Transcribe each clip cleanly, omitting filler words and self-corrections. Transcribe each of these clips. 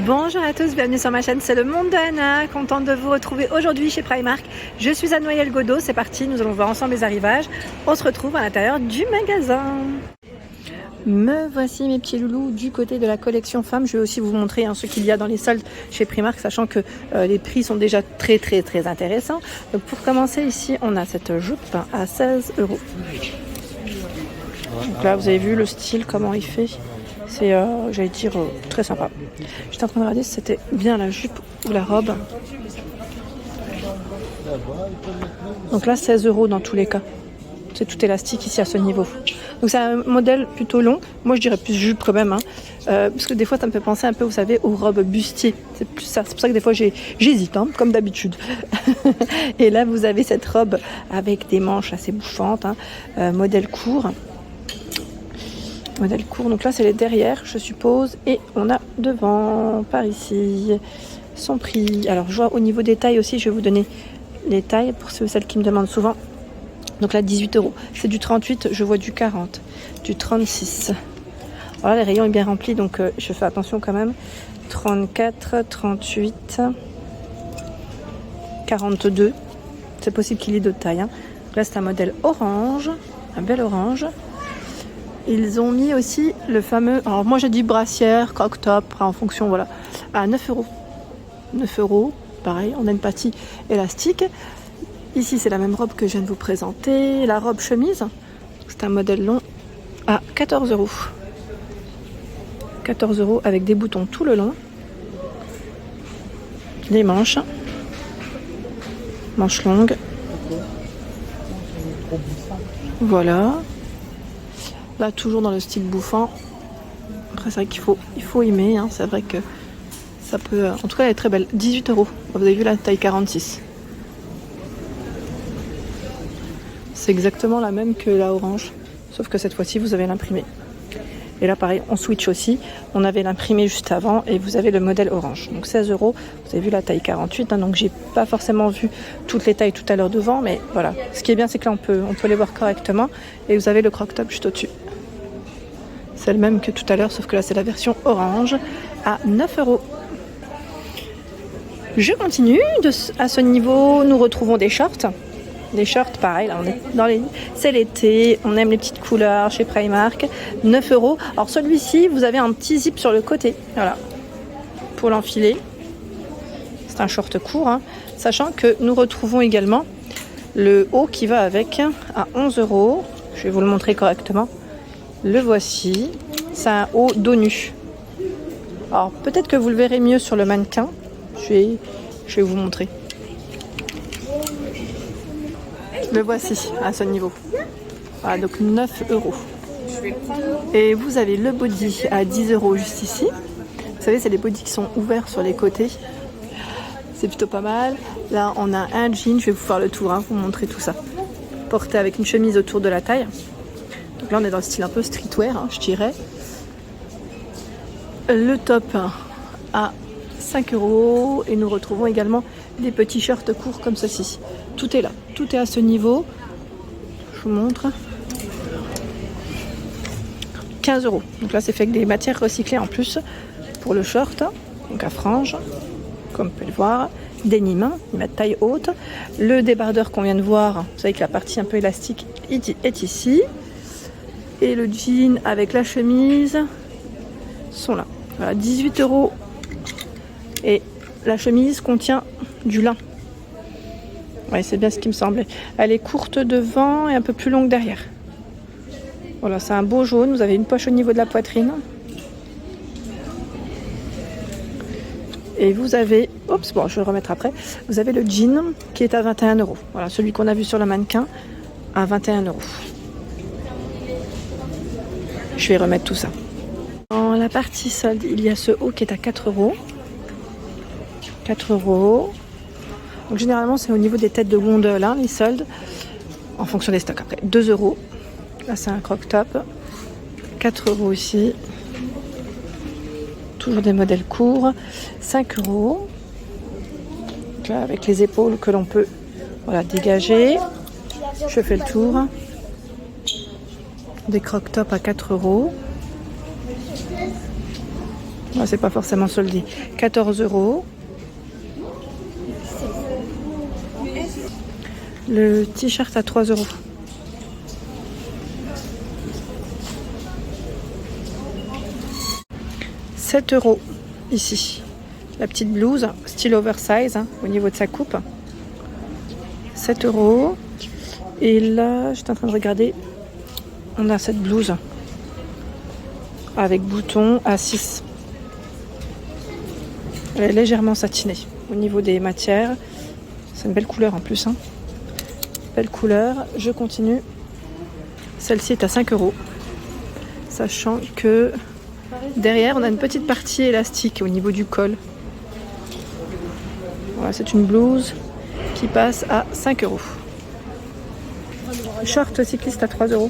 Bonjour à tous, bienvenue sur ma chaîne, c'est le monde de Anna, contente de vous retrouver aujourd'hui chez Primark. Je suis à Noyelles-Godault, c'est parti, nous allons voir ensemble les arrivages. On se retrouve à l'intérieur du magasin. Me voici mes petits loulous du côté de la collection femmes. Je vais aussi vous montrer ce qu'il y a dans les soldes chez Primark, sachant que les prix sont déjà très intéressants. Donc pour commencer ici, on a cette jupe à 16 €. Donc là vous avez vu le style, comment il fait. C'est, j'allais dire, très sympa. J'étais en train de regarder si c'était bien la jupe ou la robe. Donc là, 16 € dans tous les cas. C'est tout élastique ici à ce niveau. Donc c'est un modèle plutôt long. Moi, je dirais plus jupe quand même. Parce que des fois, ça me fait penser un peu, vous savez, aux robes bustier. C'est plus ça. C'est pour ça que des fois, j'hésite, comme d'habitude. Et là, vous avez cette robe avec des manches assez bouffantes. Modèle court. Modèle court, donc là c'est les derrière je suppose, et on a devant par ici son prix. Alors je vois au niveau des tailles aussi, je vais vous donner les tailles pour celles qui me demandent souvent. Donc là 18 €, c'est du 38, je vois du 40, du 36. Voilà, les rayons est bien rempli, donc je fais attention quand même. 34, 38, 42, c'est possible qu'il y ait d'autres tailles. Donc là c'est un modèle orange, un bel orange. Ils ont mis aussi le fameux, alors moi j'ai dit brassière, croc-top, en fonction, voilà, à 9 €. 9 €, pareil, on a une partie élastique. Ici c'est la même robe que je viens de vous présenter, la robe chemise, c'est un modèle long, à 14 €. 14 € avec des boutons tout le long. Les manches longues. Voilà. Là, toujours dans le style bouffant. Après, c'est vrai qu'il faut aimer. C'est vrai que ça peut... En tout cas, elle est très belle. 18 €. Vous avez vu la taille 46. C'est exactement la même que la orange. Sauf que cette fois-ci, vous avez l'imprimé. Et là, pareil, on switch aussi. On avait l'imprimé juste avant et vous avez le modèle orange. Donc 16 €. Vous avez vu la taille 48. Donc, j'ai pas forcément vu toutes les tailles tout à l'heure devant. Mais voilà. Ce qui est bien, c'est que là, on peut les voir correctement. Et vous avez le croc-top juste au-dessus. C'est le même que tout à l'heure, sauf que là c'est la version orange à 9 €. Je continue, à ce niveau nous retrouvons des shorts. Des shorts pareil, là on est dans c'est l'été, on aime les petites couleurs chez Primark. 9 €. Alors celui-ci, vous avez un petit zip sur le côté, voilà, pour l'enfiler. C'est un short court, sachant que nous retrouvons également le haut qui va avec à 11 €. Je vais vous le montrer correctement. Le voici, c'est un haut dos nu. Alors peut-être que vous le verrez mieux sur le mannequin. Je vais vous montrer. Le voici à ce niveau. Voilà, donc 9 €. Et vous avez le body à 10 € juste ici. Vous savez, c'est les bodys qui sont ouverts sur les côtés. C'est plutôt pas mal. Là, on a un jean, je vais vous faire le tour, vous montrer tout ça. Porté avec une chemise autour de la taille. Donc là on est dans le style un peu streetwear, je dirais. Le top à 5 € et nous retrouvons également des petits shorts courts comme ceci. Tout est là, tout est à ce niveau. Je vous montre. 15 €. Donc là c'est fait avec des matières recyclées en plus pour le short, donc à franges, comme on peut le voir. Denim, il met de taille haute. Le débardeur qu'on vient de voir, vous savez que la partie un peu élastique est ici. Et le jean avec la chemise sont là. Voilà, 18 €. Et la chemise contient du lin. Ouais, c'est bien ce qui me semblait. Elle est courte devant et un peu plus longue derrière. Voilà, c'est un beau jaune. Vous avez une poche au niveau de la poitrine. Et vous avez... Oups, bon, je vais le remettre après. Vous avez le jean qui est à 21 €. Voilà, celui qu'on a vu sur le mannequin à 21 €. Je vais remettre tout ça. Dans la partie solde, il y a ce haut qui est à 4 €. 4 €. Donc généralement, c'est au niveau des têtes de gondole, les soldes. En fonction des stocks après. 2 €. Là, c'est un croc-top. 4 € ici. Toujours des modèles courts. 5 €. Donc là, avec les épaules que l'on peut dégager. Je fais le tour. Des croc-top à 4 €. Ah, c'est pas forcément soldé. 14 €. Le t-shirt à 3 €. « 7 € ici. La petite blouse, style oversize, hein, au niveau de sa coupe. 7 €. Et là, j'étais en train de regarder. On a cette blouse avec boutons à 6. Elle est légèrement satinée. Au niveau des matières, c'est une belle couleur en plus. Hein. Belle couleur. Je continue. Celle-ci est à 5 €. Sachant que derrière, on a une petite partie élastique au niveau du col. Voilà, c'est une blouse qui passe à 5 €. Short cycliste à 3 €.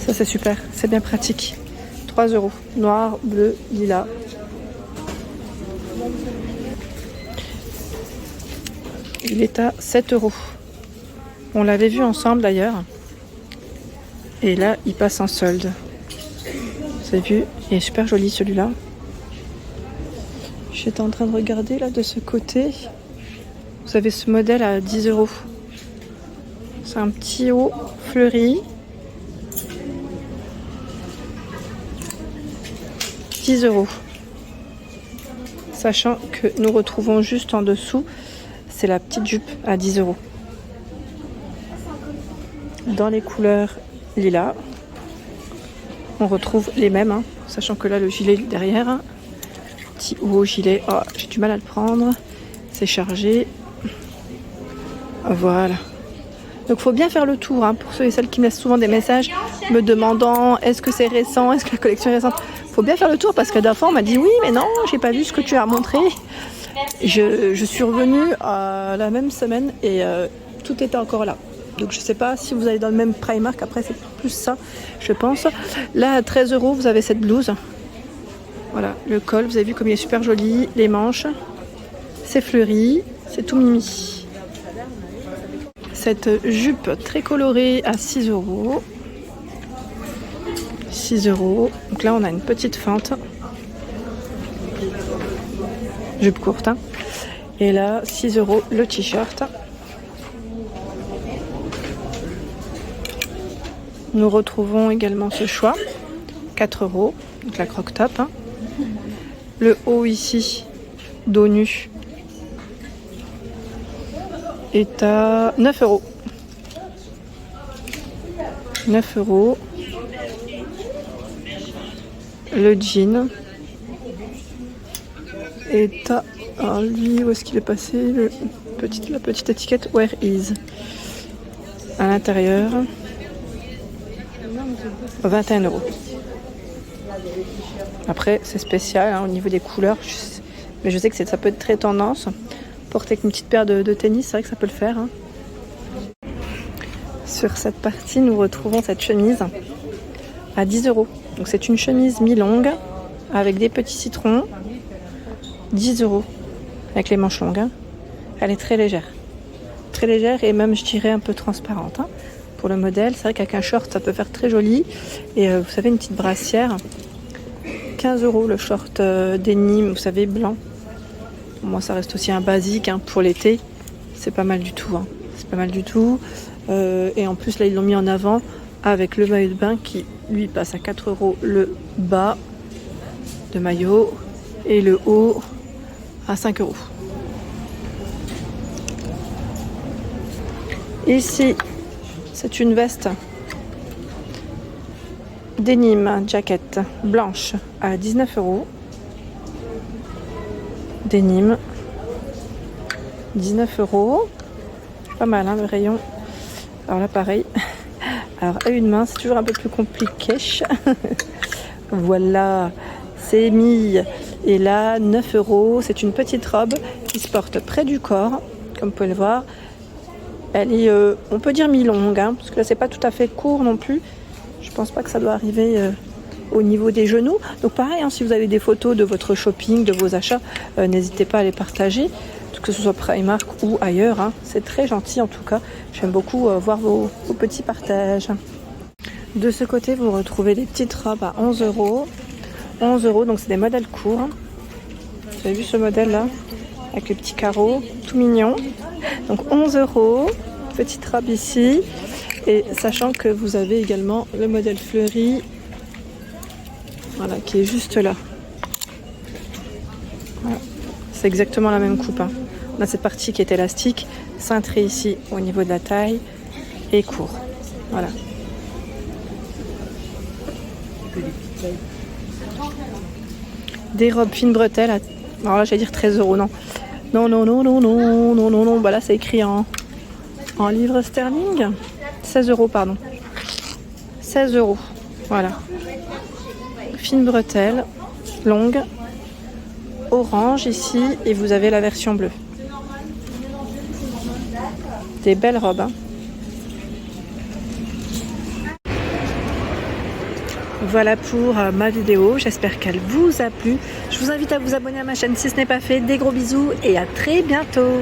Ça, c'est super. C'est bien pratique. 3 €. Noir, bleu, lilas. Il est à 7 €. On l'avait vu ensemble d'ailleurs. Et là, il passe en solde. Vous avez vu? Il est super joli celui-là. J'étais en train de regarder là de ce côté. Vous avez ce modèle à 10 €. C'est un petit haut fleuri. 10 €. Sachant que nous retrouvons juste en dessous, c'est la petite jupe à 10 €. Dans les couleurs lilas, on retrouve les mêmes, hein, sachant que là le gilet est derrière. Hein. Petit haut gilet, oh, j'ai du mal à le prendre, c'est chargé. Voilà. Donc il faut bien faire le tour, hein, pour ceux et celles qui me laissent souvent des messages me demandant est-ce que c'est récent, est-ce que la collection est récente. Il faut bien faire le tour parce que la dernière fois on m'a dit oui mais non, j'ai pas vu ce que tu as montré. Je suis revenue à la même semaine et tout était encore là. Donc je sais pas si vous allez dans le même Primark, après c'est plus ça je pense. Là à 13 € vous avez cette blouse. Voilà, le col, vous avez vu comme il est super joli, les manches, c'est fleuri, c'est tout mimi. Cette jupe très colorée à 6 €. 6 €. Donc là on a une petite fente. Jupe courte. Hein. Et là 6 € le t-shirt. Nous retrouvons également ce choix. 4 €. Donc la croc top. Hein. Le haut ici, dos nu, est à 9 €. 9 €. Le jean est à... Alors lui, où est-ce qu'il est passé? La petite étiquette Where is. À l'intérieur, 21 €. Après, c'est spécial hein, au niveau des couleurs. Mais je sais que ça peut être très tendance. Porter avec une petite paire de tennis, c'est vrai que ça peut le faire. Hein. Sur cette partie, nous retrouvons cette chemise à 10 €. Donc c'est une chemise mi-longue avec des petits citrons. 10 € avec les manches longues. Hein. Elle est très légère. Très légère et même, je dirais, un peu transparente. Hein. Pour le modèle, c'est vrai qu'avec un short, ça peut faire très joli. Et vous savez, une petite brassière. 15 € le short denim, vous savez, blanc. Moi, ça reste aussi un basique hein, pour l'été. C'est pas mal du tout. Hein. C'est pas mal du tout. Et en plus, là, ils l'ont mis en avant avec le maillot de bain qui, lui, passe à 4 € le bas de maillot et le haut à 5 €. Ici, c'est une veste denim jacket blanche à 19 €. Denim, 19 €. Pas mal hein, le rayon. Alors là pareil. Alors à une main c'est toujours un peu plus compliqué. Voilà, c'est mis. Et là 9 €. C'est une petite robe qui se porte près du corps. Comme vous pouvez le voir. Elle est, on peut dire mi-longue. Hein, parce que là c'est pas tout à fait court non plus. Je pense pas que ça doit arriver au niveau des genoux. Donc pareil, hein, si vous avez des photos de votre shopping, de vos achats, n'hésitez pas à les partager, que ce soit Primark ou ailleurs. Hein. C'est très gentil en tout cas. J'aime beaucoup voir vos petits partages. De ce côté, vous retrouvez des petites robes à 11 euros. 11 euros, donc c'est des modèles courts. Vous avez vu ce modèle-là? Avec les petits carreaux, tout mignon. Donc 11 euros, petite robe ici. Et sachant que vous avez également le modèle fleuri, voilà, qui est juste là. Voilà. C'est exactement la même coupe. Hein. On a cette partie qui est élastique, cintrée ici au niveau de la taille et court. Voilà. Des robes fines bretelles. Alors là, j'allais dire 13 euros, non. Non, non, non, non, non, non, non, non. Bah là, c'est écrit en livres sterling. 16 euros, pardon. 16 euros. Voilà. Fine bretelle, longue, orange ici, et vous avez la version bleue. Des belles robes, hein. Voilà pour ma vidéo, j'espère qu'elle vous a plu. Je vous invite à vous abonner à ma chaîne si ce n'est pas fait. Des gros bisous et à très bientôt.